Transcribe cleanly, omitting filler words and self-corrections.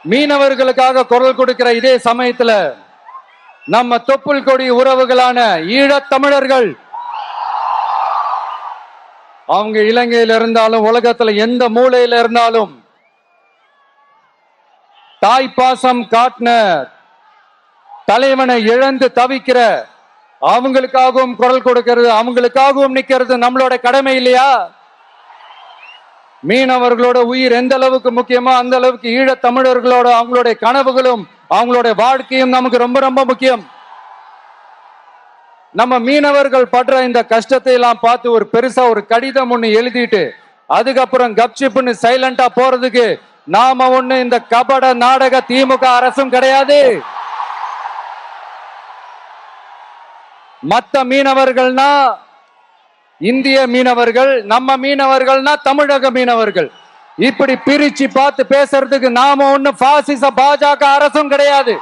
மீனவர்களுக்காக குரல் கொடுக்கிற இதே சமயத்துல நம்ம தொப்புள் கொடி உறவுகளான ஈழத் தமிழர்கள், அவங்க இலங்கையில இருந்தாலும் உலகத்துல எந்த மூலையில இருந்தாலும் தாய் பாசம் காட்டின தலைவனை இழந்து தவிக்கிற அவங்களுக்காகவும் குரல் கொடுக்கிறது, அவங்களுக்காகவும் நிக்கிறது நம்மளோட கடமை இல்லையா? மீனவர்களோட உயிர் எந்த அளவுக்கு முக்கியமோ அந்த அளவுக்கு ஈழத் தமிழர்களோட அவங்களுடைய கனவுகளும் அவங்களுடைய வாழ்க்கையும் நமக்கு ரொம்ப ரொம்ப முக்கியம். நம்ம மீனவர்கள் படுற இந்த கஷ்டத்தை எல்லாம் பார்த்து ஒரு பெருசா ஒரு கடிதம் ஒண்ணு எழுதிட்டு அதுக்கப்புறம் கப்சிப்புன்னு சைலண்டா போறதுக்கு நாம ஒண்ணு இந்த கபட நாடக திமுக அரசும் கிடையாது. மத்த மீனவர்கள்னா இந்திய மீனவர்கள், நம்ம மீனவர்கள்னா தமிழக மீனவர்கள், இப்படி பிரிச்சு பார்த்து பேசுறதுக்கு நாம ஒண்ணு பாசிச பாஜக அரசும் கிடையாது.